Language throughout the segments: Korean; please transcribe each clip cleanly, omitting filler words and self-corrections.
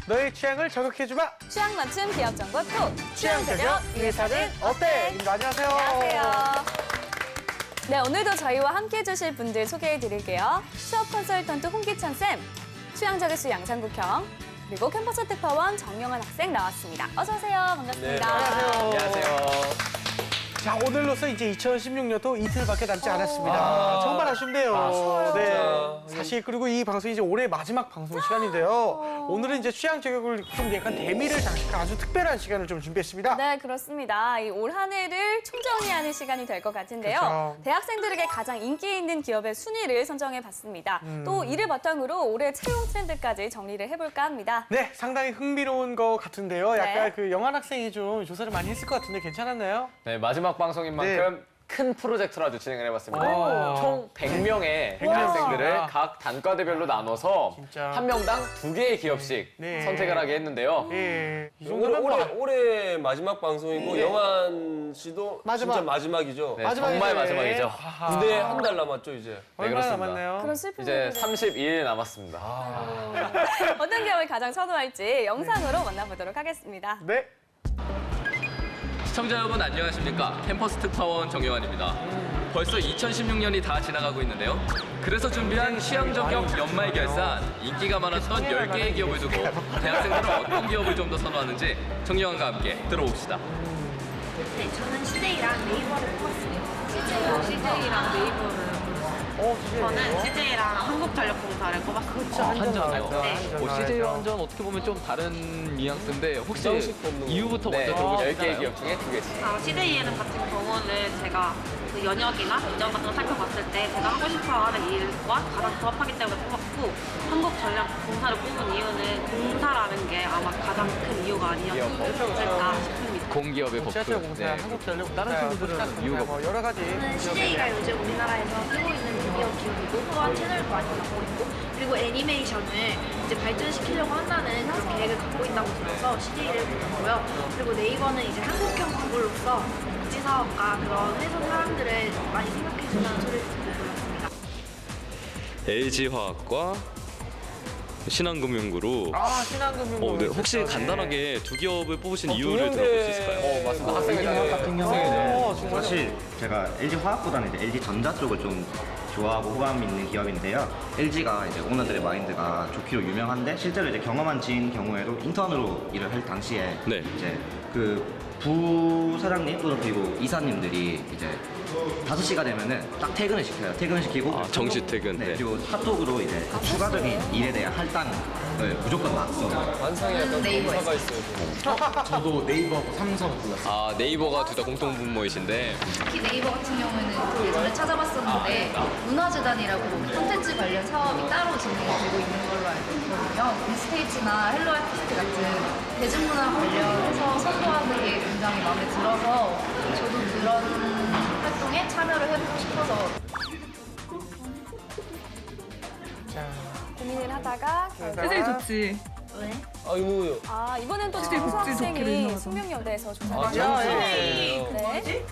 너의 취향을 저격해주마. 취향 맞춤 기업 정보 톡. 취향 저격 회사는 어때? 님도 안녕하세요. 안녕하세요. 네, 오늘도 저희와 함께 해주실 분들 소개해드릴게요. 수업 컨설턴트 홍기찬 쌤, 취향 저격수 양상국형, 그리고 캠퍼스 특파원 정영환 학생 나왔습니다. 어서 오세요. 반갑습니다. 안녕하세요. 자, 오늘로서 이제 2016년도 이틀밖에 남지 않았습니다. 정말 아쉽네요. 네. 사실 그리고 이 방송이 이제 올해 마지막 방송 시간인데요. 오늘은 이제 취향 저격을 좀 약간 대미를 장식한 아주 특별한 시간을 좀 준비했습니다. 네, 그렇습니다. 이 올 한 해를 총정리하는 시간이 될 것 같은데요. 그렇죠. 대학생들에게 가장 인기 있는 기업의 순위를 선정해봤습니다. 또 이를 바탕으로 올해 채용 트렌드까지 정리를 해볼까 합니다. 네, 상당히 흥미로운 것 같은데요. 약간 네. 그 영환 학생이 좀 조사를 많이 했을 것 같은데 괜찮았나요? 네, 마지막 방송인 만큼 큰 프로젝트로 아주 진행을 해봤습니다. 오. 총 100명의 와. 학생들을 각 단과대별로 나눠서 진짜. 한 명당 2개의 기업씩 네. 선택을 하게 했는데요. 예. 이 오늘 정도면 올해 마지막 방송이고 영환 씨도 마지막. 진짜 마지막이죠. 네, 마지막이네. 정말 마지막이죠. 아하. 무대 한 달 남았죠 이제. 얼마나 그렇습니다. 남았나요? 그런 슬픈 이제 소식을 32일 남았습니다. 어떤 기업을 가장 선호할지 영상으로 만나보도록 하겠습니다. 네. 시청자 여러분 안녕하십니까? 캠퍼스 특파원 정영환입니다. 벌써 2016년이 다 지나가고 있는데요. 그래서 준비한 취향 저격 연말 결산, 인기가 많았던 10개의 기업을 두고 대학생들은 어떤 기업을 좀 더 선호하는지 정영환과 함께 들어봅시다. 네, 저는 CJ랑 네이버를 뽑았습니다. CJ랑 네이버를. 저는 CJ랑 한국전력공사를 뽑았습니다. 한전요. 네. CJ 완전 어떻게 보면 좀 다른 뉘앙스인데 혹시 이유부터 네, 먼저 들어보시나요? 10개의 기업 중에 2개씩. CJ에는 같은 경우는 제가 그 연역이나 이전 같은 거 살펴봤을 때 제가 하고 싶어하는 일과 가장 부합하기 때문에 뽑았고 한국전력공사를 뽑은 이유는 공사라는 게 아마 가장 큰 이유가 아니었을까 싶습니다. 공기업의 버프. 지하철공사, 네. 한국전력, 다른 친구들은 이유가 뭐 여러 가지. 저는 CJ가 요즘 우리나라에서 뛰고 있는 미디어 기업이고 또한 채널도 많이 갖고 있고 그리고 애니메이션을 이제 발전시키려고 한다는 계획을 갖고 있다고 들어서 CJ를 뽑았고요. 그리고 네이버는 이제 한국형 구글로서 국제사업과 그런 회사 사람들을 많이 생각해준다는 소리를 듣고 골랐습니다. LG화학과 신한금융그룹. 신한금융. 네, 혹시 간단하게 두 기업을 뽑으신 이유를 들어볼 수 있을까요? 맞습니다. 학생회장 같은 경우에는 사실 제가 LG 화학보다는 이제 LG 전자 쪽을 좀 좋아하고 호감 있는 기업인데요. LG가 이제 오너들의 마인드가 좋기로 유명한데 실제로 이제 경험한 지인 경우에도 인턴으로 일을 할 당시에 네. 이제 그 부사장님 또는 그리고 이사님들이 이제 5시가 되면은 딱 퇴근을 시켜요. 퇴근을 시키고 정시 퇴근. 네, 네. 그리고 카톡으로 이제 추가적인 일에 대한 할당을 무조건 막습니다. 관상에 약간 공사가 있어요. 아, 네이버가 둘 다 공통 분모이신데 특히 네이버 같은 경우에는 예전에 찾아봤었는데 문화재단이라고 콘텐츠 관련 사업이 따로 진행이 되고 있는 걸로 알고 있거든요. 빈스테이츠나 헬로 아티스트 같은 대중문화 관련해서 선도하는 게 굉장히 마음에 들어서 저도 그런 활동에 참여를 해보고 싶어서 고민을 하다가 세상에 좋지. 왜? 아이고요. 이번엔 또 장수 학생이 숙명여대에서 조사를 아, 했죠. 네. 네.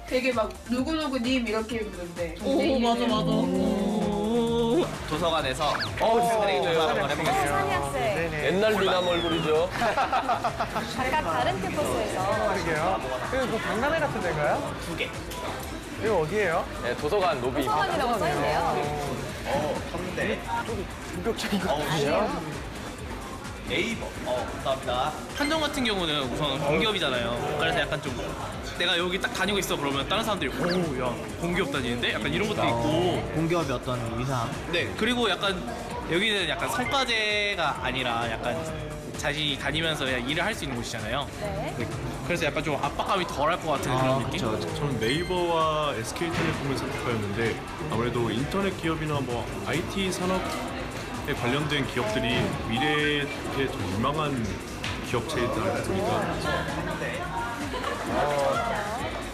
되게 막 누구누구님 이렇게 부르는데. 도서관에서 학생들에게 조사 한번 해보겠습니다. 산이 학생. 네네. 옛날 미남 얼굴이죠. 각각 다른 캠퍼스에서 그러게요. 그리고 뭐 박람회 같은 데인가요? 2개. 이거 어디예요? 네, 도서관 로비. 도서관이라고 써있네요. 본격적인 거 아니에요? 한정 같은 경우는 우선 공기업이잖아요. 그래서 약간 좀 내가 여기 딱 다니고 있어 그러면 다른 사람들이 오, 야, 공기업 다니는데? 약간 이런 것도 있고. 공기업의 어떤 위상. 네, 그리고 약간 여기는 약간 성과제가 아니라 약간 자신이 다니면서 그냥 일을 할 수 있는 곳이잖아요. 네. 네, 그래서 약간 좀 압박감이 덜할 것 같은 그런 느낌? 저는 네이버와 SK텔레콤을 선택하였는데 아무래도 인터넷 기업이나 뭐 IT 산업에 관련된 기업들이 미래에 좀 유망한 기업체이다 보니까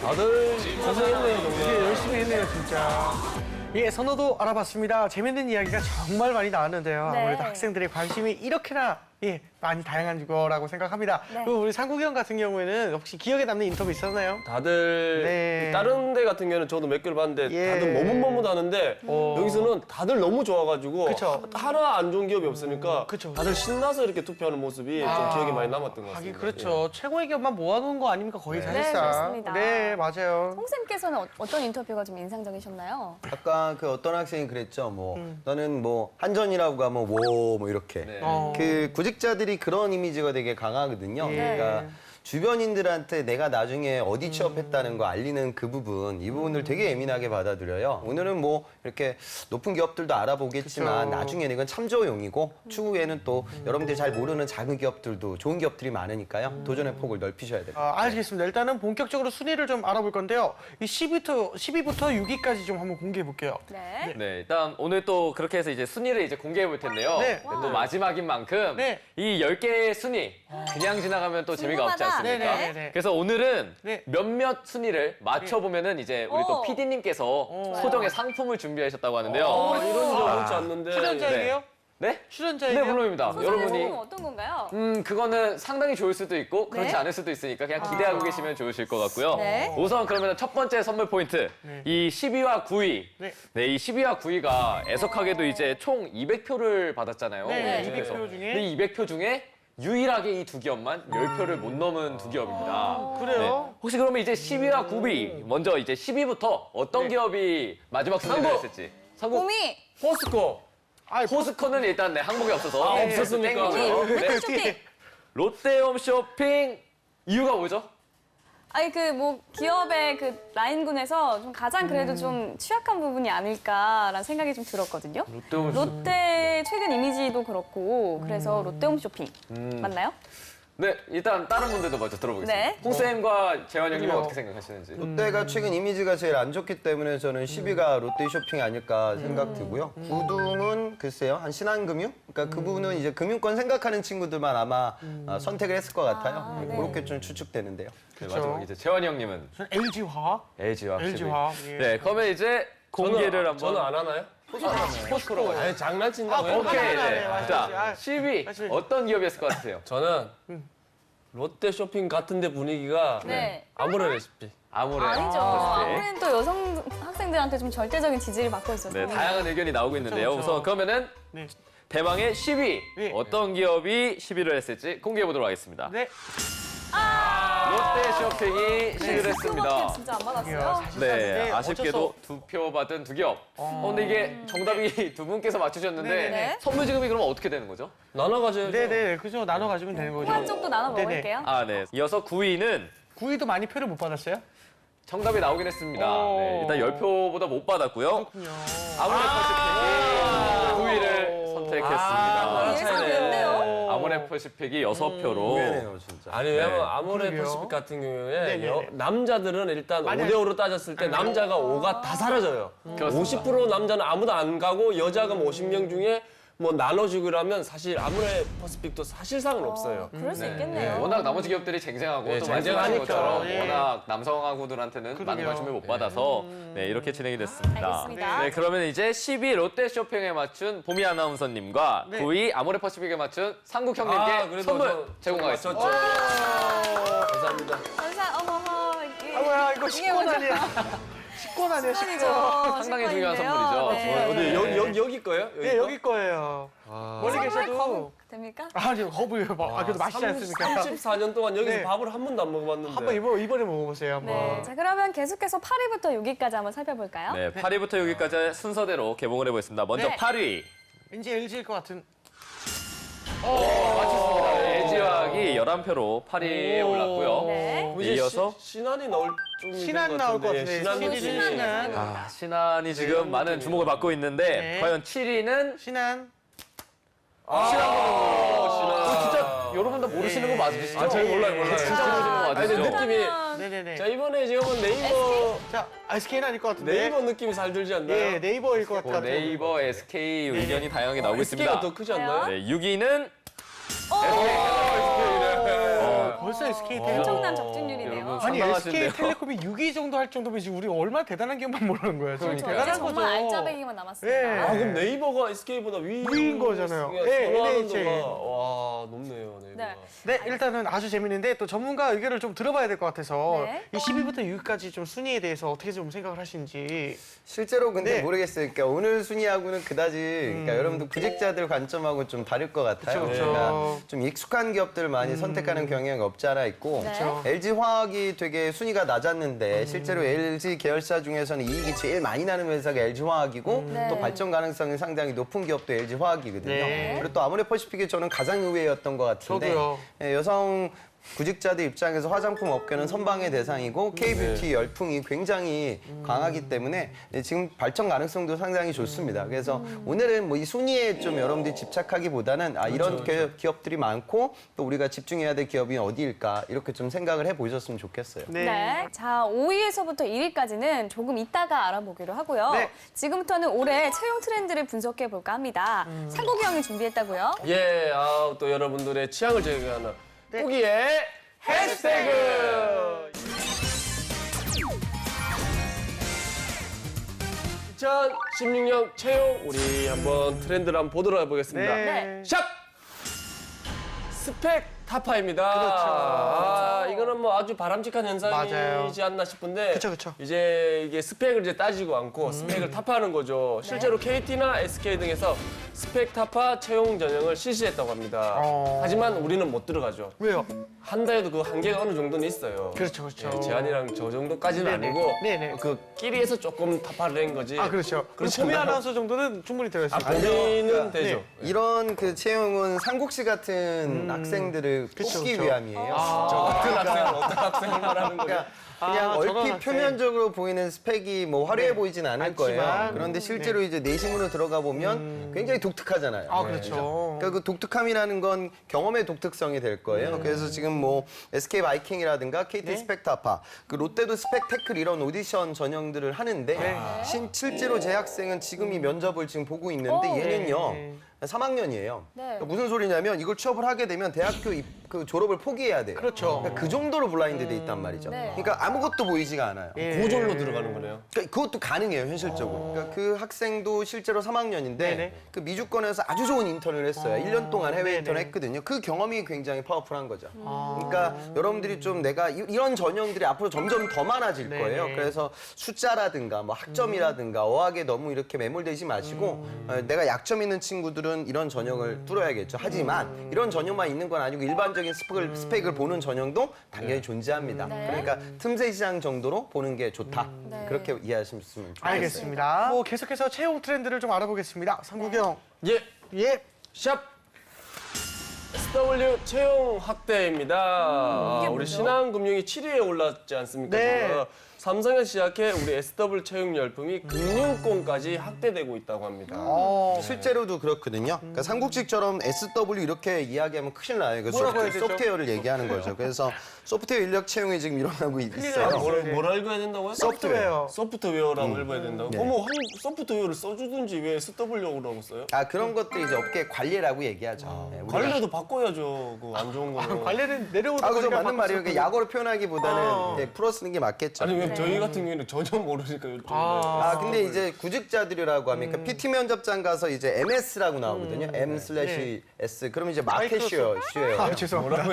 다들 고생했네요 되게 정말. 열심히 했네요, 진짜. 예, 선호도 알아봤습니다. 재밌는 이야기가 정말 많이 나왔는데요. 네. 아무래도 학생들의 관심이 이렇게나 예, 많이 다양한 거라고 생각합니다. 네. 그리고 우리 상국이 형 같은 경우에는 혹시 기억에 남는 인터뷰 있었나요? 다들 네. 다른 데 같은 경우는 저도 몇 개를 봤는데 예. 다들 머뭇머뭇하는데 여기서는 다들 너무 좋아가지고 그쵸. 하나 안 좋은 기업이 없으니까 그쵸. 다들 신나서 이렇게 투표하는 모습이 좀 기억에 많이 남았던 것 하긴 같습니다. 그렇죠. 최고의 기업만 모아놓은 거 아닙니까 거의 네, 사실상. 그렇습니다. 네, 맞아요. 홍쌤께서는 어떤 인터뷰가 좀 인상적이셨나요? 아까 그 어떤 학생이 그랬죠. 뭐 너는 뭐 한전이라고 하면 뭐 이렇게. 네. 그 구직자들이 그런 이미지가 되게 강하거든요. 그러니까 주변인들한테 내가 나중에 어디 취업했다는 거 알리는 그 부분, 이 부분을 되게 예민하게 받아들여요. 오늘은 뭐 이렇게 높은 기업들도 알아보겠지만 그쵸. 나중에는 이건 참조용이고 추후에는 또 여러분들이 잘 모르는 작은 기업들도 좋은 기업들이 많으니까요. 도전의 폭을 넓히셔야 됩니다. 알겠습니다. 일단은 본격적으로 순위를 좀 알아볼 건데요. 이 10위부터 6위까지 좀 한번 공개해 볼게요. 네. 네, 일단 오늘 또 그렇게 해서 이제 순위를 이제 공개해 볼 텐데요. 네. 또 마지막인 만큼 네. 이 10개의 순위 그냥 지나가면 또 재미가 없지 궁금하다. 않습니까? 네네네네. 그래서 오늘은 네. 몇몇 순위를 맞춰보면은 이제 우리 또 오. PD님께서 소정의 상품을 준비하셨다고 하는데요. 이런 적 있지 않는데. 출연자에게요? 네? 출연자에게요? 네, 물론입니다. 소정의 여러분이 상품은 어떤 건가요? 그거는 상당히 좋을 수도 있고 그렇지 네? 않을 수도 있으니까 그냥 기대하고 계시면 좋으실 것 같고요. 네. 우선 그러면 첫 번째 선물 포인트, 이 10위와 9위. 네. 네, 이 10위와 9위가 애석하게도 이제 총 200표를 받았잖아요. 네, 그 중에서. 200표 중에. 근데 이 200표 중에 유일하게 이 두 기업만 10표를 못 넘은 두 기업입니다. 그래요? 혹시 그러면 이제 10위와 9위, 먼저 이제 10위부터 어떤 기업이 마지막 승리를 했을지. 상국 꿈이 포스코. 포스코는 일단 네, 항목이 없어서 없었습니까? 땡이고요. 네. 쇼핑. 롯데홈쇼핑 이유가 뭐죠? 아니 그 뭐 기업의 그 라인군에서 좀 가장 그래도 좀 취약한 부분이 아닐까라는 생각이 좀 들었거든요. 롯데 최근 이미지도 그렇고 그래서 롯데홈쇼핑 맞나요? 네, 일단 다른 분들도 먼저 들어보겠습니다. 네. 홍쌤과 재환 형님은 어떻게 생각하시는지. 롯데가 최근 이미지가 제일 안 좋기 때문에 저는 10위가 롯데 쇼핑이 아닐까 생각 들고요. 우등은 글쎄요, 한 신한금융? 그러니까 그 부분은 이제 금융권 생각하는 친구들만 아마 선택을 했을 것 같아요. 네. 그렇게 좀 추측되는데요. 네, 마지막 이제 재환 형님은 저는 LG화학. LG화학. LG화학. 예. 네, 그러면 이제 공개를 한번. 저는 안 하나요? 포스코라고 해요. 아니 장난친다고요? 오케이, 네. 맞아요. 자, 10위 어떤 기업이었을 것 같으세요? 저는 롯데 쇼핑 같은데 분위기가 네. 아무래 레시피. 아무래도. 아니죠. 아무래도 또 여성 학생들한테 좀 절대적인 지지를 받고 있어서. 네, 다양한 의견이 나오고 있는데요. 그렇죠. 우선 그러면은 네. 대망의 10위 네. 어떤 기업이 10위를 했을지 공개해 보도록 하겠습니다. 네. 롯데 쇼핑이 10위를 했습니다. 수밖에 진짜 안 받았어요. 네, 어쩔 수 아쉽게도 2표 받은 두 기업. 근데 이게 정답이 두 분께서 맞추셨는데 네네네. 선물 지급이 그러면 어떻게 되는 거죠? 나눠가져야죠. 네네, 그죠. 나눠 가지면 되는 거죠. 후한 쪽도 나눠 네네. 먹을게요. 아, 네. 이어서 9위는 9위도 많이 표를 못 받았어요? 정답이 나오긴 했습니다. 오. 네, 일단 10표보다 못 받았고요. 그렇군요. 아모레 퍼시픽이 9위를 선택했습니다. 예상됐네요. 아모레 퍼시픽이 6표로. 의외네요, 진짜. 아니 왜냐면 네. 아모레 그러게요. 퍼시픽 같은 경우에 네네네. 남자들은 일단 많이 5대5로 따졌을 때 남자가 5가 다 사라져요. 그렇습니다. 50% 남자는 아무도 안 가고 여자가 50명 중에 뭐 나눠주기로 하면 사실 아모레 퍼시픽도 사실상은 없어요. 그럴 수 있겠네요. 워낙 나머지 기업들이 쟁쟁하고 네, 또 말씀하신 쟁쟁하니까. 것처럼 예. 워낙 남성하고들한테는 많은 그러게요. 관심을 못 받아서 네, 이렇게 진행이 됐습니다. 알겠습니다. 네, 그러면 이제 10위 롯데 쇼핑에 맞춘 보미 아나운서님과 네. 9위 아모레 퍼시픽에 맞춘 상국 형님께 그래도 선물 제공하겠습니다. 감사합니다. 어머머. 아, 뭐야, 이거 식권 아니야. 식권 아니야, 식권. 상당히 중요한 선물이죠. 네. 여기 거예요? 네, 여기 거예요. 멀리 선물 계셔도. 거부 됩니까? 아니요, 거부요. 그래도 맛있지 않습니까? 34년 동안 여기서 네. 밥을 한 번도 안 먹어봤는데. 한번 이번에 먹어보세요, 한번. 네. 자, 그러면 계속해서 8위부터 6위까지 한번 살펴볼까요? 네, 8위부터 6위까지 순서대로 개봉을 해보겠습니다. 먼저 네. 8위. 왠지 LG일 것 같은. 맞췄습니다. LG화학이 11표로 8위에 올랐고요. 네. 네, 이어서 신한이 나올 좀 신한 나올 것 같은데. 신한이 신한. 신한이 지금 많은 주목을 받고 있는데 네. 과연 7위는 신한. 신한. 진짜 여러분들 모르시는 거 맞으시죠? 아, 저희 몰라요. 진짜 모르시는 거 아니, 맞으시죠? 근데 느낌이. 네네네. 자, 이번에 지금은 네이버. 자, SK는 아닐 것 같은데. 네이버 느낌이 잘 들지 않나요? 예, 네이버일 것 뭐 같아요. 네이버, SK 의견이 다양하게 나오고 있습니다. SK가 더 크지 않나요? 네, 6위는 벌써 SK텔레콤. 엄청난 적중률이네요. 아니 상당하신데요. SK텔레콤이 6위 정도 할 정도면 지금 우리가 얼마나 대단한 기업만 모르는 거예요. 그렇죠. 대단한 이제 정말 거죠. 알짜배기만 남았습니다. 네. 아, 그럼 네이버가 SK보다 위인 거잖아요. 네, 네, 선호하는 NHA. 도가 와 높네요 네이버가. 네. 네, 일단은 아주 재밌는데 또 전문가 의견을 좀 들어봐야 될 것 같아서 네. 이 10위부터 6위까지 좀 순위에 대해서 어떻게 좀 생각을 하시는지. 실제로 근데 네. 모르겠어요. 그러니까 오늘 순위하고는 그다지 그러니까 여러분들 구직자들 관점하고 좀 다를 것 같아요. 그쵸, 그쵸. 그러니까 좀 익숙한 기업들을 많이 선택하는 경향이 없지 않아 있고 네. 그쵸. LG화학이 되게 순위가 낮았는데 실제로 LG 계열사 중에서는 이익이 제일 많이 나는 회사가 LG화학이고 네. 또 발전 가능성이 상당히 높은 기업도 LG화학이거든요. 네. 그리고 또 아모레퍼시픽이 저는 가장 의외였던 것 같은데 저도요. 예, 여성 구직자들 입장에서 화장품 업계는 선방의 대상이고 K뷰티 열풍이 굉장히 강하기 때문에 지금 발전 가능성도 상당히 좋습니다. 그래서 오늘은 뭐 이 순위에 좀 여러분들이 집착하기보다는 이런 기업들이 많고 또 우리가 집중해야 될 기업이 어디일까 이렇게 좀 생각을 해보셨으면 좋겠어요. 네. 자, 5위에서부터 1위까지는 조금 이따가 알아보기로 하고요. 네. 지금부터는 올해 채용 트렌드를 분석해 볼까 합니다. 상국이 형이 준비했다고요? 예, 또 여러분들의 취향을 제공하는 네. 후기의 해시태그! 2016년 채용 우리 한번 트렌드를 한번 보도록 해보겠습니다. 네. 샵! 스펙 타파입니다. 그렇죠. 이거는 뭐 아주 바람직한 현상이지 맞아요. 않나 싶은데 그쵸. 이제 이게 스펙을 이제 따지고 않고 스펙을 타파하는 거죠. 실제로 KT나 SK 등에서 스펙 타파 채용 전형을 실시했다고 합니다. 하지만 우리는 못 들어가죠. 왜요? 한 달에도 그 한계가 어느 정도는 있어요. 그렇죠. 예, 제한이랑 저 정도까지는 네네. 아니고 네네. 그 끼리에서 조금 타파를 한 거지. 아, 그렇죠. 그럼 그렇죠. 보미 아나운서 정도는 충분히 되어 있습니다. 본인은 되죠. 이런 그 채용은 삼국시 같은 학생들을 그쵸, 뽑기 그쵸. 위함이에요. 저 같은 학생은 어떤 학생을 말하는 거죠? 그냥 저런 얼핏 학생. 표면적으로 보이는 스펙이 뭐 화려해 네. 보이진 않을 않지만, 거예요. 그런데 실제로 이제 내신으로 들어가 보면 굉장히 독특하잖아요. 아, 그렇죠. 그러니까 그 독특함이라는 건 경험의 독특성이 될 거예요. 그래서 지금 뭐 SK 바이킹이라든가 KT 네. 스펙타파, 그 롯데도 스펙테클 이런 오디션 전형들을 하는데 네. 실제로 제 학생은 지금 이 면접을 지금 보고 있는데 얘는요. 네. 3학년이에요. 네. 그러니까 무슨 소리냐면 이걸 취업을 하게 되면 대학교 그 졸업을 포기해야 돼요. 그렇죠. 그러니까 그 정도로 블라인드 돼 있단 말이죠. 네. 그러니까 아무것도 보이지가 않아요. 예. 고졸로 들어가는 거네요. 그러니까 그것도 가능해요, 현실적으로. 그러니까 그 학생도 실제로 3학년인데 네네. 그 미주권에서 아주 좋은 인턴을 했어요. 1년 동안 해외 네네. 인턴을 했거든요. 그 경험이 굉장히 파워풀한 거죠. 그러니까 여러분들이 좀 내가 이런 전형들이 앞으로 점점 더 많아질 네네. 거예요. 그래서 숫자라든가 뭐 학점이라든가 어학에 너무 이렇게 매몰되지 마시고 내가 약점 있는 친구들은 이런 전형을 뚫어야겠죠. 하지만 이런 전형만 있는 건 아니고 일반적인 스펙을 보는 전형도 당연히 존재합니다. 네. 그러니까 틈새 시장 정도로 보는 게 좋다. 네. 그렇게 이해하시면 좋겠어요. 알겠습니다. 뭐 계속해서 채용 트렌드를 좀 알아보겠습니다. 상국영. 예, 예. 샵! SW 채용 확대입니다. 이게 우리 뭐죠? 신한금융이 7위에 올랐지 않습니까? 네. 지금? 삼성에서 시작해 우리 SW 채용 열풍이 금융권까지 확대되고 있다고 합니다. 실제로도 그렇거든요. 그러니까 삼국식처럼 SW 이렇게 이야기하면 큰일 나요. 그 뭐라고 해야 되죠? 소프트웨어를 얘기하는 거죠. 그래서 소프트웨어 인력 채용이 지금 일어나고 있어요. 나요. 뭘 읽어야 된다고요? 소프트웨어. 소프트웨어라고 읽어야 된다고? 네. 어머, 소프트웨어를 써주든지 왜 SW라고 써요? 그런 것들이 이제 업계 관리라고 얘기하죠. 네, 우리가- 관리도 바꿔야죠. 그 안 좋은 거는. 관리는 내려오다 그죠. 보니까 맞는 말이에요. 바꿨었군요. 약어로 표현하기보다는 네, 풀어 쓰는 게 맞겠죠. 아니 왜 저희 같은 경우에는 전혀 모르니까 여쭤보는데. 근데 이제 구직자들이라고 하면 그러니까 PT 면접장 가서 이제 MS라고 나오거든요. M/S. 그러면 이제 마켓 쉐어예요. 죄송합니다.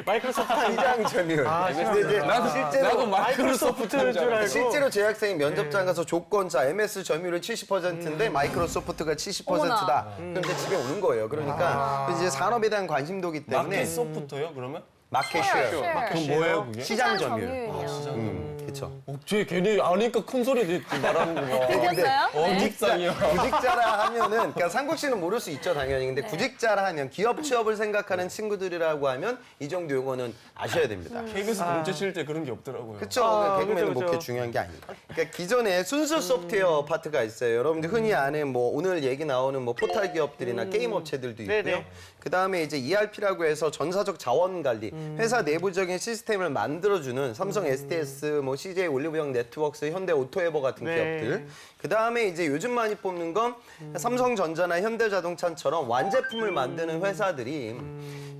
마이크로소프트 시장 점유율. 근데 이제 나도 마이크로소프트인 줄 알고. 실제로 제 학생이 면접장 가서 조건자 MS 점유율 70%인데 마이크로소프트가 70%다. 그런데 집에 오는 거예요. 그러니까 이제 산업에 대한 관심도기 때문에 마켓 소프트요 그러면? 마켓 쉐어. 그럼 뭐예요 그게? 시장 점유율. 점유율이요. 그렇죠. 쟤 괜히 아니까 큰 소리 듣지 말하는 거. 이겼어요? 어직상이야. 구직자라 하면은 그러니까 상국 씨는 모를 수 있죠 당연히. 근데 구직자라 하면 기업 취업을 생각하는 친구들이라고 하면 이 정도 용어는 아셔야 됩니다. KBS 문제 칠 때 그런 게 없더라고요. 그렇죠. 개그맨은 그쵸, 뭐 그렇게 중요한 게 아니니까. 그러니까 기존에 순수 소프트웨어 파트가 있어요. 여러분들 흔히 아는 뭐 오늘 얘기 나오는 뭐 포탈 기업들이나 게임 업체들도 있고요. 네네. 그다음에 이제 ERP라고 해서 전사적 자원 관리, 회사 내부적인 시스템을 만들어주는 삼성 SDS, 뭐 CJ 올리브영 네트워크스, 현대 오토에버 같은 네. 기업들. 그 다음에 이제 요즘 많이 뽑는 건 삼성전자나 현대자동차처럼 완제품을 만드는 회사들이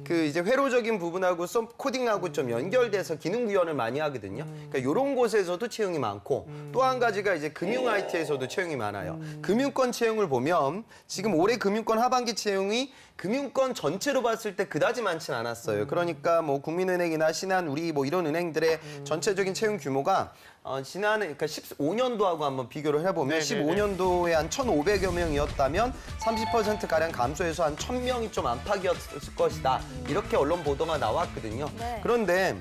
그 이제 회로적인 부분하고 코딩하고 좀 연결돼서 기능 구현을 많이 하거든요. 그러니까 이런 곳에서도 채용이 많고 또 한 가지가 이제 금융 IT에서도 채용이 많아요. 금융권 채용을 보면 지금 올해 금융권 하반기 채용이 금융권 전체로 봤을 때 그다지 많지는 않았어요. 그러니까 뭐 국민은행이나 신한, 우리 뭐 이런 은행들의 전체적인 채용 규모가 지난 그러니까 15년도하고 한번 비교를 해보면 15년도에 한 1,500여 명이었다면 30% 가량 감소해서 한 1,000명이 좀 안팎이었을 것이다. 이렇게 언론 보도가 나왔거든요. 네. 그런데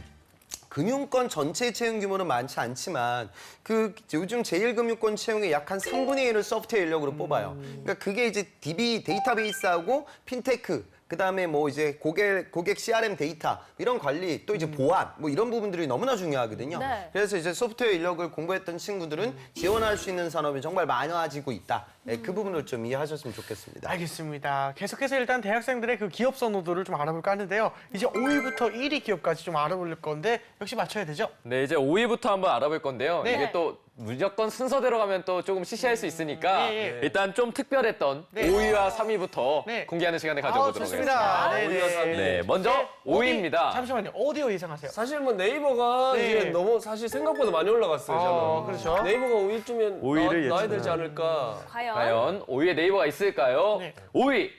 금융권 전체 채용 규모는 많지 않지만 그 요즘 제1금융권 채용의 약 한 3분의 1을 소프트웨어 인력으로 뽑아요. 그러니까 그게 이제 DB 데이터베이스하고 핀테크 그다음에 뭐 이제 고객 CRM 데이터 이런 관리 또 이제 보안 뭐 이런 부분들이 너무나 중요하거든요. 네. 그래서 이제 소프트웨어 인력을 공부했던 친구들은 지원할 수 있는 산업이 정말 많아지고 있다. 네, 그 부분을 좀 이해하셨으면 좋겠습니다. 알겠습니다. 계속해서 일단 대학생들의 그 기업 선호도를 좀 알아볼까 하는데요. 이제 5위부터 1위 기업까지 좀 알아볼 건데 역시 맞춰야 되죠? 네, 이제 5위부터 한번 알아볼 건데요. 네. 이게 또 무조건 순서대로 가면 또 조금 시시할 수 있으니까 예. 일단 좀 특별했던 네. 5위와 3위부터 네. 공개하는 시간을 가져보도록 하겠습니다. 좋습니다. 네네. 네, 먼저 5위입니다. 잠시만요. 어디요 예상하세요? 사실 뭐 네이버가 네. 이제 너무 사실 생각보다 많이 올라갔어요. 저는. 그렇죠. 네이버가 5위쯤엔 5위를 나와야 되지 않을까. 과연 5위에 네이버가 있을까요? 네. 5위.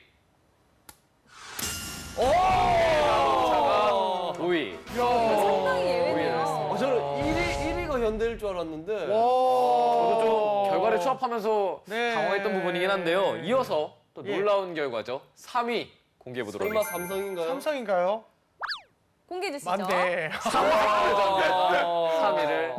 자동차가 5위. 상당히 예외네요. 저는 1위가 현대일 줄 알았는데. 저도 좀 결과를 추합하면서 네. 당황했던 부분이긴 한데요. 이어서 또 예. 놀라운 결과죠. 3위 공개해 보도록 설마 하겠습니다. 삼성인가요? 삼성인가요? 공개해 주시죠. 맞네. 3위를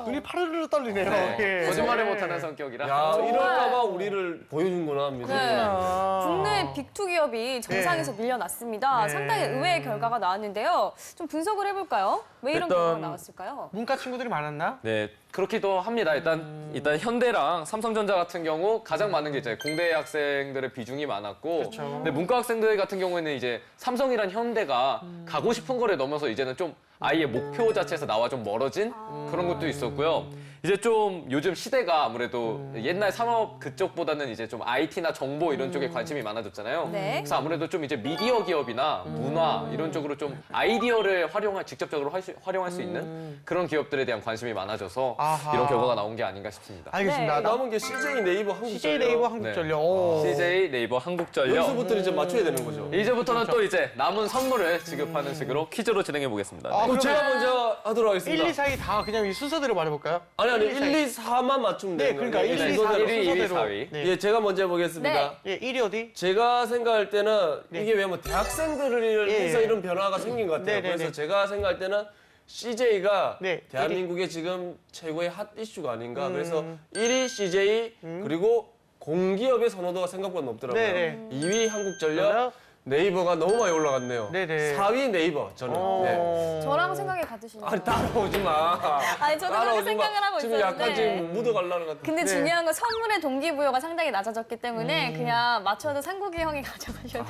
눈이 파르르 떨리네요. 네. 예. 거짓말을 못하는 성격이라. 야, 이럴까봐 우리를 보여준구나 합니다. 네. 아. 국내 빅2 기업이 정상에서 밀려났습니다. 네. 상당히 의외의 결과가 나왔는데요. 좀 분석을 해볼까요? 왜 이런 일단 결과가 나왔을까요? 문과 친구들이 많았나? 네, 그렇기도 합니다. 일단 현대랑 삼성전자 같은 경우 가장 많은 게 이제 공대 학생들의 비중이 많았고, 그렇죠. 근데 문과 학생들 같은 경우에는 이제 삼성이란 현대가 가고 싶은 거를 넘어서 이제는 좀 아예 목표 자체에서 나와 좀 멀어진 그런 것도 있었고요. 이제 좀 요즘 시대가 아무래도 옛날 산업 그쪽보다는 이제 좀 IT나 정보 이런 쪽에 관심이 많아졌잖아요. 네. 그래서 아무래도 좀 이제 미디어 기업이나 문화 이런 쪽으로 좀 아이디어를 직접적으로 활용할 수 있는 그런 기업들에 대한 관심이 많아져서 아하. 이런 결과가 나온 게 아닌가 싶습니다. 알겠습니다. 네. 남은 게 CJ 네이버 한국전력. CJ 네이버 한국전력. 오. CJ 네이버 한국전력. 여기서부터 이제 맞춰야 되는 거죠. 이제부터는 또 이제 남은 선물을 지급하는 식으로 퀴즈로 진행해 보겠습니다. 아, 그럼 그러면 제가 먼저 하도록 하겠습니다. 1, 2, 4위 다 그냥 이 순서대로 말해볼까요? 아니 1, 1, 2, 4만 맞추면 네, 되는 그러니까 거예요. 1, 2, 4, 순서대로. 1위, 2위, 순서대로. 4위. 네. 예, 제가 먼저 해보겠습니다. 예, 1위 어디? 제가 생각할 때는 네. 이게 왜냐면 대학생들을 예. 위해서 이런 변화가 생긴 것 같아요. 네, 네, 그래서 네. 제가 생각할 때는 CJ가 네, 대한민국의 지금 최고의 핫 이슈가 아닌가. 그래서 1위 CJ 그리고 공기업의 선호도가 생각보다 높더라고요. 네, 네. 2위 한국전력, 네이버가 너무 많이 올라갔네요. 네, 네. 4위 네이버 저는. 네. 저랑 생각이 같으시네요. 아니 따라오지 마. 아니, 저도 그렇게 따라오지 마. 생각을 하고 지금 약간 있었는데. 지금 묻어가려는 것 같아. 근데 네. 중요한 건 선물의 동기부여가 상당히 낮아졌기 때문에 그냥 맞춰도 상국이 형이 가져가셔도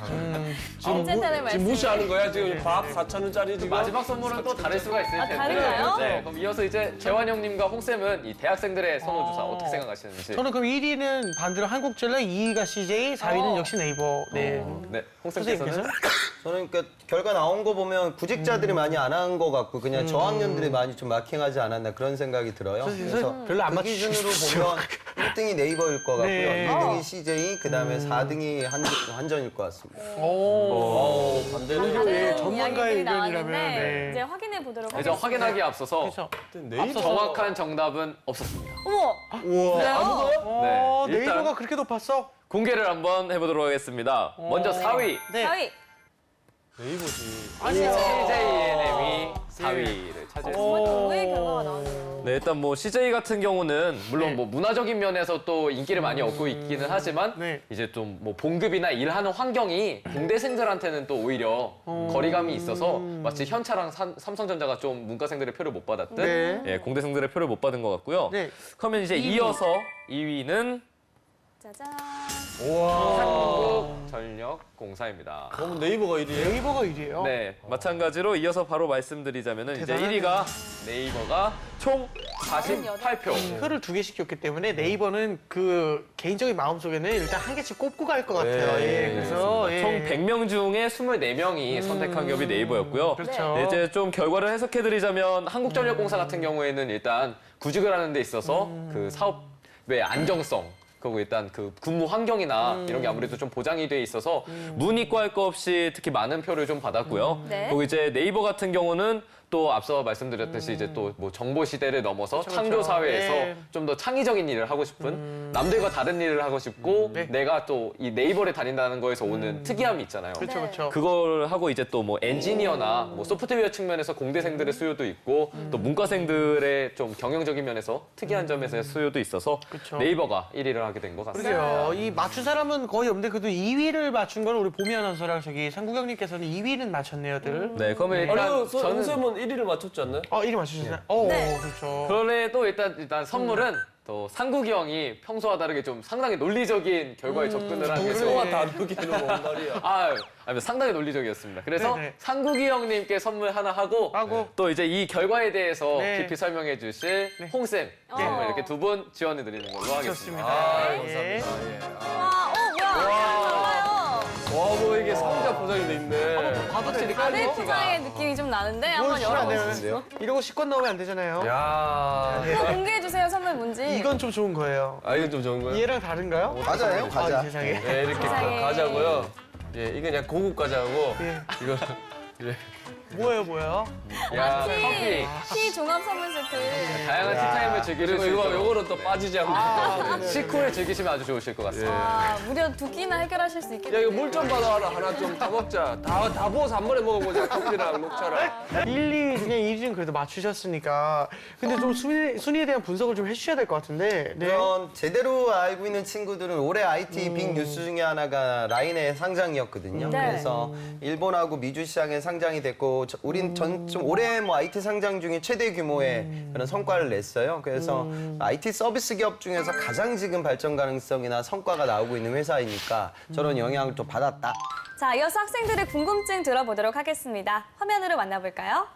괜찮다는 말씀. 지금 무시하는 거야? 지금 밥 4,000원짜리 지금. 마지막 선물은 또 다를 수가 있을 텐데. 다른가요? 네, 그럼 이어서 이제 재환 형님과 홍쌤은 이 대학생들의 선호주사 어떻게 생각하시는지. 저는 그럼 1위는 반대로 한국전력, 2위가 CJ, 4위는 역시 네이버. 네. 네, 선생님께서? 홍쌤께서는 저는 그러니까 결과 나온 거 보면 구직자들이 많이 안 한 것 같고 그냥 저학년들이 많이 좀 마킹하지 않았나 그런 생각이 들어요. 그래서 별로 안 그 기준으로 보면 1등이 네이버일 것 같고요. 네. 2등이 CJ, 그다음에 4등이 한전일 것 같습니다. 오. 반대로. 예, 다른 전문가의 이야기들이 의견이라면. 나왔는데 네. 이제 확인해 보도록 이제 하겠습니다. 확인하기에 앞서서 그렇죠. 네이버 정확한 정답은 없었습니다. 어머! 그래요? 어, 네, 일단- 네이버가 그렇게 높았어? 공개를 한번 해보도록 하겠습니다. 먼저 4위. 네. 4위. 네이버지. CJNM이 4위를 차지했습니다. 의외의 결과가 나왔네요. 네, 일단 뭐 CJ 같은 경우는 물론 뭐 문화적인 면에서 또 인기를 많이 얻고 있기는 하지만 네. 이제 좀 뭐 봉급이나 일하는 환경이 공대생들한테는 또 오히려 거리감이 있어서 마치 현차랑 삼성전자가 좀 문과생들의 표를 못 받았듯 네. 예, 공대생들의 표를 못 받은 것 같고요. 네. 그러면 이제 2위. 이어서 2위는 짜잔. 한국전력공사입니다. 그럼 네이버가 1위예요? 네이버가 1위예요? 네, 마찬가지로 이어서 바로 말씀드리자면은 이제 대단하네요. 1위가 네이버가 총 48표. 표를 2개씩 줬기 때문에 네이버는 그 개인적인 마음속에는 일단 한 개씩 꼽고 갈 것 같아요. 네, 예, 그래서 총 100명 중에 24명이 선택한 기업이 네이버였고요. 그렇죠. 네, 이제 좀 결과를 해석해드리자면 한국전력공사 같은 경우에는 일단 구직을 하는 데 있어서 그 사업의 안정성, 그리고 일단 그 근무 환경이나 이런 게 아무래도 좀 보장이 돼 있어서 문이과 할 거 없이 특히 많은 표를 좀 받았고요. 네. 그리고 이제 네이버 같은 경우는 또 앞서 말씀드렸듯이 이제 또 뭐 정보 시대를 넘어서 창조 사회에서 네. 좀 더 창의적인 일을 하고 싶은 남들과 다른 일을 하고 싶고 내가 또 이 네이버를 다닌다는 거에서 오는 특이함이 있잖아요. 그렇죠, 그렇죠. 그걸 하고 이제 또 뭐 엔지니어나 뭐 소프트웨어 측면에서 공대생들의 수요도 있고 또 문과생들의 좀 경영적인 면에서 특이한 점에서의 수요도 있어서 그렇죠. 네이버가 1위를 하게 된 것 같습니다. 그러게요. 이 맞춘 사람은 거의 없는데 그래도 2위를 맞춘 건 우리 보미 아나운서랑 저기 상구경님께서는 2위는 맞췄네요들. 네, 그러면 일단 아니요, 저는 선생님은 1위를 맞췄지 않나요? 1위 맞추셨나요? 네. 그렇죠. 그런데도 일단 선물은 또 상국이 형이 평소와 다르게 좀 상당히 논리적인 결과에 접근을 하는 평소와 다르기는 뭔 말이야. 아니, 상당히 논리적이었습니다. 그래서 네네. 상국이 형님께 선물 하나 하고 또 이제 이 결과에 대해서 네. 깊이 설명해 주실 홍쌤 선물 이렇게 두 분 지원해 드리는 걸로 하겠습니다. 좋습니다. 감사합니다. 와, 뭐야. 달라요. 와, 뭐 이게 상자 포장이 돼 있네. 확실히 아들 포장의 느낌이 좀 나는데 한번 시면 안 열어보시죠. 돼요. 이러고 식권 넣으면 안 되잖아요. 야, 한번 공개해주세요, 선물 뭔지. 이건 좀 좋은 거예요. 이건 좀 좋은 거예요? 얘랑 다른가요? 과자예요, 과자. 아, 세상에. 네, 이렇게 세상에. 과자고요. 예, 이건 그냥 고급 과자고 예. 이거 예. 뭐예요? 야, 커피. 티 종합 선물 세트. 다양한 티타임을 즐길 수 그리고 있도록 요거는 또 빠지지 않고. 식후에 즐기시면 아주 좋으실 것 같습니다. 와, 무려 2끼나 해결하실 수 야, 있겠네요. 이거 물 좀 받아와라. 하나 좀 다 먹자. 다 부어서 한 번에 먹어보자. 커피랑 녹차랑. 1, 2, 그냥 1위는 그래도 맞추셨으니까. 근데 좀 순위에 대한 분석을 좀 해주셔야 될 것 같은데. 네. 그런 제대로 알고 있는 친구들은 올해 IT 빅 뉴스 중에 하나가 라인의 상장이었거든요. 네. 그래서 일본하고 미주 시장에 상장이 됐고 우린 좀 올해 뭐 IT 상장 중에 최대 규모의 그런 성과를 냈어요. 그래서 IT 서비스 기업 중에서 가장 지금 발전 가능성이나 성과가 나오고 있는 회사이니까 저런 영향을 또 받았다. 자, 이어서 학생들의 궁금증 들어보도록 하겠습니다. 화면으로 만나볼까요?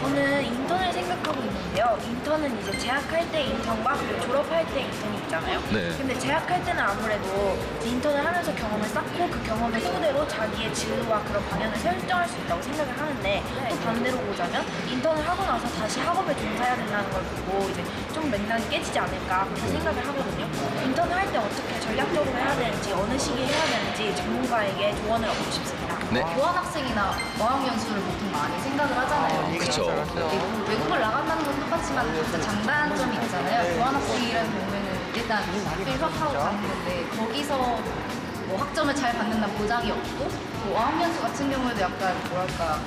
저는 인턴을 생각하고 있는데요. 인턴은 이제 재학할 때 인턴과 그리고 졸업할 때 인턴이 있잖아요. 네. 근데 재학할 때는 아무래도 인턴을 하면서 경험을 쌓고 그 경험을 토대로 자기의 진로와 그런 방향을 설정할 수 있다고 생각을 하는데 또 반대로 보자면 인턴을 하고 나서 다시 학업에 종사해야 된다는 걸 보고 이제 좀 맥락이 깨지지 않을까 그렇게 생각을 하거든요. 인턴을 할 때 어떻게 전략적으로 해야 되는지 어느 시기에 해야 되는지 전문가에게 조언을 얻고 싶습니다. 네. 교환학생이나 어학연수를 보통 많이 생각을 하잖아요. 그쵸. 외국을 나간다는 건 똑같지만 진짜 장단점이 있잖아요. 교환학생이라는 경우에는 일단 휴학하고 가는 건데 거기서 뭐 학점을 잘 받는다는 보장이 없고 뭐 어학연수 같은 경우에도 약간 뭐랄까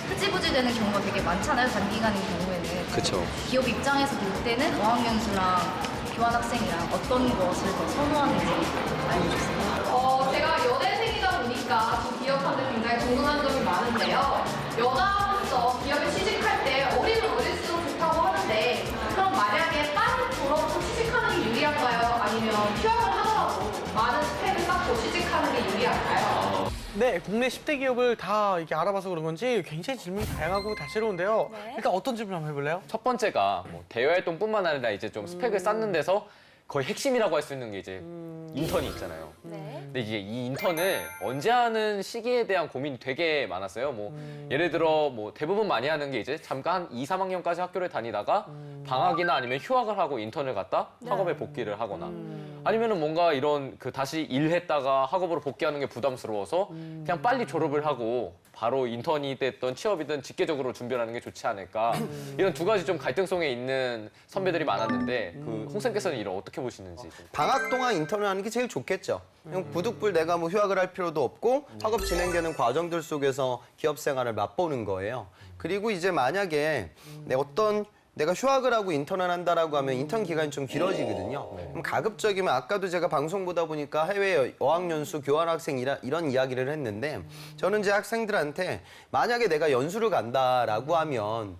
흐지부지 되는 경우가 되게 많잖아요. 단기간인 경우에는. 그쵸. 기업 입장에서 볼 때는 어학연수랑 교환학생이랑 어떤 것을 더 선호하는지 알고 싶습니다. 제가 여대생이다 보니까 저 기업한테 굉장히 궁금한 점이 많은데요. 여자로서 기업에 취직할 때 어리면 어릴수록 좋다고 하는데 그럼 만약에 빨리 졸업 후 취직하는 게 유리한가요? 아니면 휴학을 하더라도 많은 스펙을 쌓고 취직하는 게 유리한가요? 네, 국내 10대 기업을 다 이렇게 알아봐서 그런 건지 굉장히 질문이 다양하고 다채로운데요. 네. 일단 어떤 질문 한번 해볼래요? 첫 번째가 뭐 대외 활동뿐만 아니라 이제 좀 스펙을 쌓는 데서 거의 핵심이라고 할 수 있는 게 이제 인턴이 있잖아요. 네. 근데 이게 이 인턴을 언제 하는 시기에 대한 고민이 되게 많았어요. 뭐 예를 들어 뭐 대부분 많이 하는 게 이제 잠깐 2, 3학년까지 학교를 다니다가 방학이나 아니면 휴학을 하고 인턴을 갔다 학업에 복귀를 하거나 아니면은 뭔가 이런 그 다시 일했다가 학업으로 복귀하는 게 부담스러워서 그냥 빨리 졸업을 하고 바로 인턴이 됐던 취업이든 직계적으로 준비를 하는 게 좋지 않을까. 이런 두 가지 좀 갈등성에 있는 선배들이 많았는데 그 홍쌤께서는 이를 어떻게 보시는지 좀. 방학 동안 인턴을 하는 게 제일 좋겠죠. 그냥 부득불 내가 뭐 휴학을 할 필요도 없고 학업 진행되는 과정들 속에서 기업 생활을 맛보는 거예요. 그리고 이제 만약에 내가 휴학을 하고 인턴을 한다라고 하면 인턴 기간이 좀 길어지거든요. 그럼 가급적이면 아까도 제가 방송 보다 보니까 해외 어학연수 교환학생 이런 이야기를 했는데 저는 제 학생들한테 만약에 내가 연수를 간다라고 하면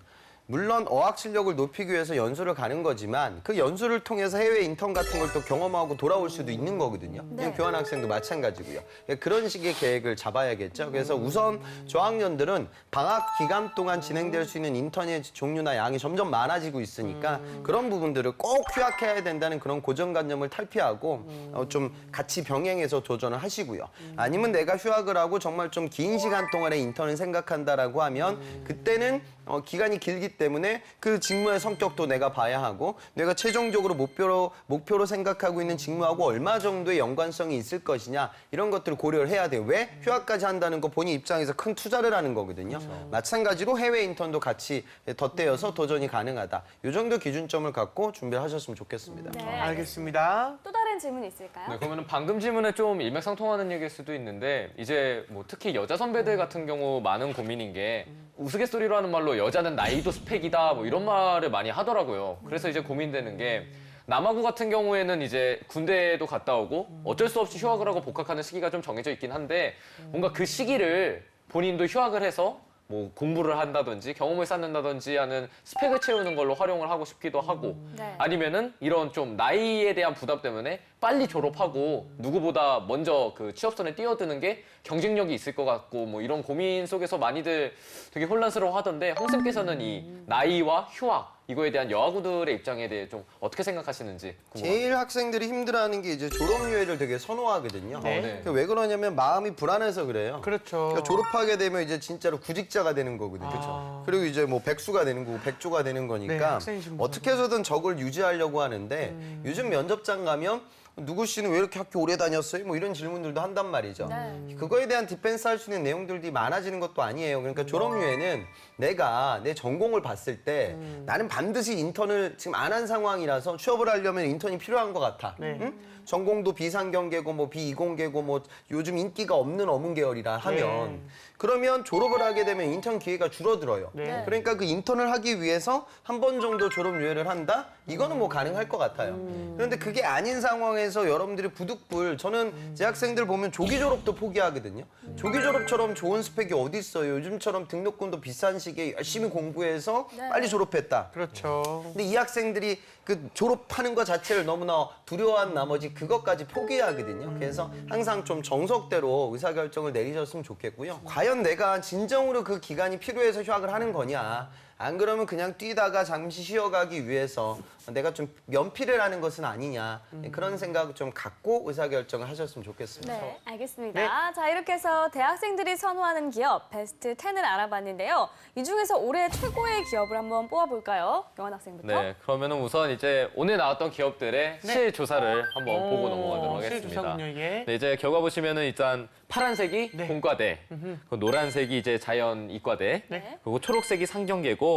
물론 어학 실력을 높이기 위해서 연수를 가는 거지만 그 연수를 통해서 해외 인턴 같은 걸 또 경험하고 돌아올 수도 있는 거거든요. 교환학생도 마찬가지고요. 그런 식의 계획을 잡아야겠죠. 그래서 우선 저학년들은 방학 기간 동안 진행될 수 있는 인턴의 종류나 양이 점점 많아지고 있으니까 그런 부분들을 꼭 휴학해야 된다는 그런 고정관념을 탈피하고 좀 같이 병행해서 도전을 하시고요. 아니면 내가 휴학을 하고 정말 좀 긴 시간 동안의 인턴을 생각한다라고 하면 그때는 기간이 길기 때문에 그 직무의 성격도 내가 봐야 하고 내가 최종적으로 목표로 생각하고 있는 직무하고 얼마 정도의 연관성이 있을 것이냐 이런 것들을 고려를 해야 돼요. 왜? 휴학까지 한다는 거 본인 입장에서 큰 투자를 하는 거거든요. 마찬가지로 해외 인턴도 같이 덧대어서 도전이 가능하다. 이 정도 기준점을 갖고 준비를 하셨으면 좋겠습니다. 네, 알겠습니다. 또 다른 질문 있을까요? 네, 그러면 방금 질문에 좀 일맥상통하는 얘기일 수도 있는데 이제 뭐 특히 여자 선배들 같은 경우 많은 고민인 게 우스갯소리로 하는 말로 여자는 나이도 스펙이다 뭐 이런 말을 많이 하더라고요. 그래서 이제 고민되는 게 남아구 같은 경우에는 이제 군대도 갔다 오고 어쩔 수 없이 휴학을 하고 복학하는 시기가 좀 정해져 있긴 한데 뭔가 그 시기를 본인도 휴학을 해서 뭐 공부를 한다든지 경험을 쌓는다든지 하는 스펙을 채우는 걸로 활용을 하고 싶기도 하고 아니면은 이런 좀 나이에 대한 부담 때문에 빨리 졸업하고 누구보다 먼저 그 취업선에 뛰어드는 게 경쟁력이 있을 것 같고 뭐 이런 고민 속에서 많이들 되게 혼란스러워 하던데 홍 쌤께서는 이 나이와 휴학 이거에 대한 여아구들의 입장에 대해 좀 어떻게 생각하시는지 궁금합니다. 제일 학생들이 힘들어하는 게 이제 졸업유예를 되게 선호하거든요. 네. 왜 그러냐면 마음이 불안해서 그래요. 그렇죠. 그러니까 졸업하게 되면 이제 진짜로 구직자가 되는 거거든요. 그리고 이제 뭐 백수가 되는 거고 백조가 되는 네, 거니까 학생이신 분들은. 어떻게 해서든 적을 유지하려고 하는데 요즘 면접장 가면 누구 씨는 왜 이렇게 학교 오래 다녔어요? 뭐 이런 질문들도 한단 말이죠. 그거에 대한 디펜스 할 수 있는 내용들이 많아지는 것도 아니에요. 그러니까 졸업유예는 내가 내 전공을 봤을 때 나는 반드시 인턴을 지금 안 한 상황이라서 취업을 하려면 인턴이 필요한 것 같아. 응? 전공도 비상경계고 뭐 비이공계고 뭐 요즘 인기가 없는 어문 계열이라 하면 그러면 졸업을 하게 되면 인턴 기회가 줄어들어요. 그러니까 그 인턴을 하기 위해서 한 번 정도 졸업유예를 한다? 이거는 뭐 가능할 것 같아요. 그런데 그게 아닌 상황에서 여러분들이 부득불 저는 제 학생들 보면 조기 졸업도 포기하거든요. 조기 졸업처럼 좋은 스펙이 어디 있어요? 요즘처럼 등록금도 비싼 시기에 열심히 공부해서 빨리 졸업했다. 그렇죠. 근데 이 학생들이 그 졸업하는 것 자체를 너무나 두려워한 나머지 그것까지 포기하거든요. 그래서 항상 좀 정석대로 의사결정을 내리셨으면 좋겠고요. 과연 내가 진정으로 그 기간이 필요해서 휴학을 하는 거냐. 안 그러면 그냥 뛰다가 잠시 쉬어가기 위해서 내가 좀 면피를 하는 것은 아니냐. 그런 생각 좀 갖고 의사결정을 하셨으면 좋겠습니다. 네, 알겠습니다. 자, 이렇게 해서 대학생들이 선호하는 기업 베스트 10을 알아봤는데요. 이 중에서 올해 최고의 기업을 한번 뽑아볼까요? 영환 학생부터. 네, 그러면은 우선 이제 오늘 나왔던 기업들의 실조사를 한번 보고 넘어가도록 하겠습니다. 실조사군요, 이게. 네, 이제 결과 보시면은 일단 파란색이 공과대, 그리고 노란색이 이제 자연이과대, 그리고 초록색이 상경계고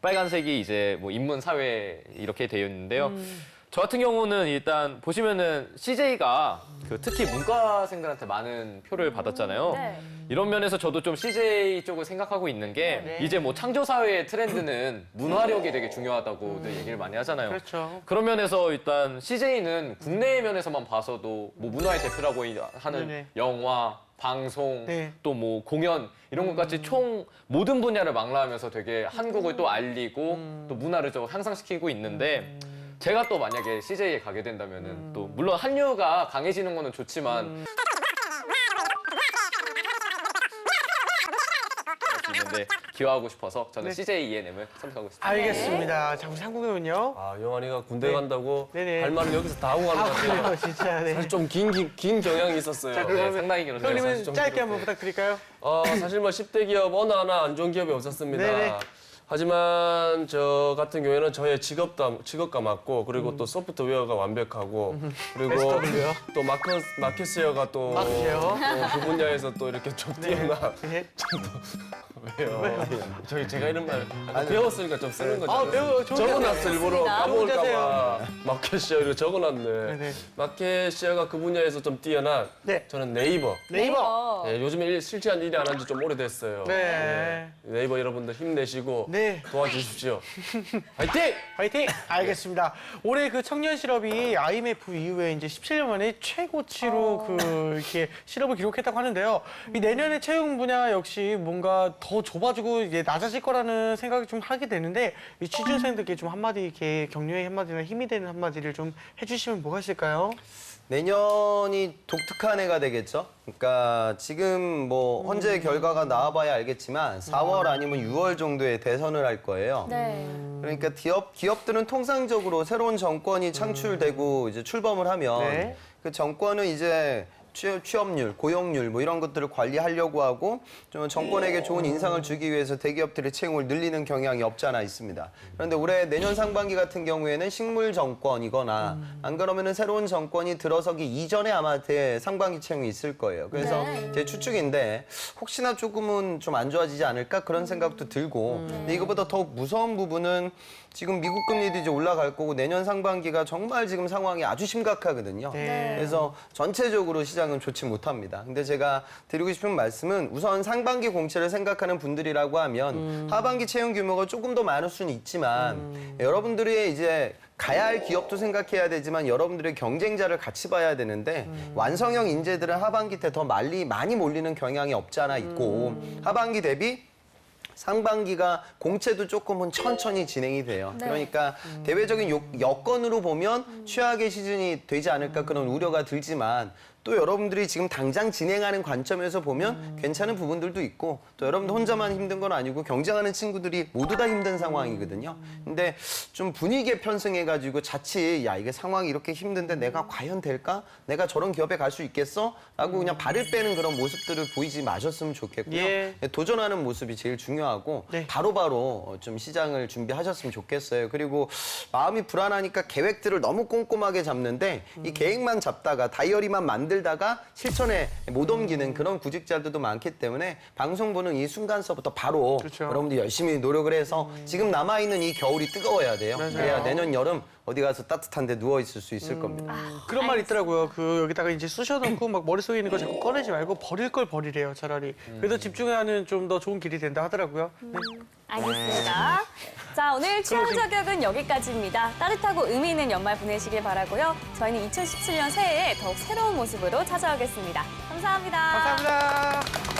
빨간색이 이제 뭐 인문사회 이렇게 되어 있는데요. 저 같은 경우는 일단 보시면은 CJ가 그 특히 문과생들한테 많은 표를 받았잖아요. 이런 면에서 저도 좀 CJ 쪽을 생각하고 있는 게 이제 뭐 창조사회의 트렌드는 문화력이 되게 중요하다고들 얘기를 많이 하잖아요. 그렇죠. 그런 면에서 일단 CJ는 국내 면에서만 봐서도 뭐 문화의 대표라고 하는 영화, 방송, 또 뭐 공연 이런 것까지 총 모든 분야를 망라하면서 되게 한국을 또 알리고 또 문화를 좀 향상시키고 있는데 제가 또 만약에 CJ에 가게 된다면은 또 물론 한류가 강해지는 거는 좋지만 있는데 기여하고 싶어서 저는 CJ ENM을 선택하고 있습니다. 알겠습니다. 자, 우리 상국님은요? 아, 영환이가 군대 간다고 네네. 할 말을 여기서 다 하고 가는 것 같아요. 그래요, 진짜. 네. 사실 좀 긴 경향이 있었어요. 자, 그러면 상당히 길었어요. 형님은 좀 짧게 길었고. 한번 부탁드릴까요? 사실 뭐 10대 기업 어느 하나 안 좋은 기업이 없었습니다. 네네. 하지만 저 같은 경우에는 저의 직업과 맞고 그리고 또 소프트웨어가 완벽하고 그리고 SW요? 또 마켓웨어가 또 그 분야에서 또 이렇게 좀 뛰어나. 왜요? 제가 이런 말 배웠으니까 좀 쓰는 거죠. 적어놨어 일부러 까먹을까봐 마켓웨어 이렇게 적어놨네. 마켓웨어가 그 분야에서 좀 뛰어난 저는 네이버. 네이버. 네, 요즘에 실제한 일이 안 한 지 좀 오래됐어요. 네이버 여러분들 힘내시고 네. 도와주십시오. 화이팅! 화이팅! 알겠습니다. 올해 그 청년 실업이 IMF 이후에 이제 17년 만에 최고치로 이렇게 실업을 기록했다고 하는데요. 이 내년에 채용 분야 역시 뭔가 더 좁아지고 이제 낮아질 거라는 생각이 좀 하게 되는데 이 취준생들께 좀 한마디 이렇게 격려의 한마디나 힘이 되는 한마디를 좀 해주시면 뭐가 있을까요? 내년이 독특한 해가 되겠죠. 그러니까 지금 뭐 헌재 결과가 나와봐야 알겠지만 4월 아니면 6월 정도에 대선을 할 거예요. 네. 그러니까 기업들은 통상적으로 새로운 정권이 창출되고 이제 출범을 하면 네. 그 정권은 이제 취업률, 고용률 뭐 이런 것들을 관리하려고 하고 좀 정권에게 좋은 인상을 주기 위해서 대기업들의 채용을 늘리는 경향이 없지 않아 있습니다. 그런데 올해 내년 상반기 같은 경우에는 식물 정권이거나 안 그러면은 새로운 정권이 들어서기 이전에 아마 상반기 채용이 있을 거예요. 그래서 제 추측인데 혹시나 조금은 좀 안 좋아지지 않을까 그런 생각도 들고 근데 이거보다 더 무서운 부분은 지금 미국 금리도 이제 올라갈 거고 내년 상반기가 정말 지금 상황이 아주 심각하거든요. 네. 그래서 전체적으로 시장은 좋지 못합니다. 근데 제가 드리고 싶은 말씀은 우선 상반기 공채를 생각하는 분들이라고 하면 하반기 채용 규모가 조금 더 많을 수는 있지만 여러분들이 이제 가야 할 기업도 생각해야 되지만 여러분들의 경쟁자를 같이 봐야 되는데 완성형 인재들은 하반기 때 더 많이 몰리는 경향이 없지 않아 있고 하반기 대비 상반기가 공채도 조금은 천천히 진행이 돼요. 네. 그러니까 대외적인 여건으로 보면 최악의 시즌이 되지 않을까 그런 우려가 들지만 또 여러분들이 지금 당장 진행하는 관점에서 보면 괜찮은 부분들도 있고 또 여러분들 혼자만 힘든 건 아니고 경쟁하는 친구들이 모두 다 힘든 상황이거든요. 근데 좀 분위기에 편승해가지고 자칫 야 이게 상황이 이렇게 힘든데 내가 과연 될까? 내가 저런 기업에 갈 수 있겠어? 라고 그냥 발을 빼는 그런 모습들을 보이지 마셨으면 좋겠고요. 예. 도전하는 모습이 제일 중요하고 네. 바로바로 좀 시장을 준비하셨으면 좋겠어요. 그리고 마음이 불안하니까 계획들을 너무 꼼꼼하게 잡는데 이 계획만 잡다가 다이어리만 만들다가 실천에 못 옮기는 그런 구직자들도 많기 때문에 방송 보는 이 순간서부터 바로 그렇죠. 여러분들이 열심히 노력을 해서 지금 남아있는 이 겨울이 뜨거워야 돼요. 맞아요. 그래야 내년 여름 어디 가서 따뜻한데 누워 있을 수 있을 겁니다. 그런 말 있더라고요. 그 여기다가 이제 쑤셔놓고 막 머릿속에 있는 거 자꾸 꺼내지 말고 버릴 걸 버리래요, 차라리. 그래서 집중하는 좀 더 좋은 길이 된다 하더라고요. 네. 알겠습니다. 자, 오늘 취향 저격은 여기까지입니다. 따뜻하고 의미 있는 연말 보내시길 바라고요. 저희는 2017년 새해에 더욱 새로운 모습으로 찾아오겠습니다. 감사합니다. 감사합니다.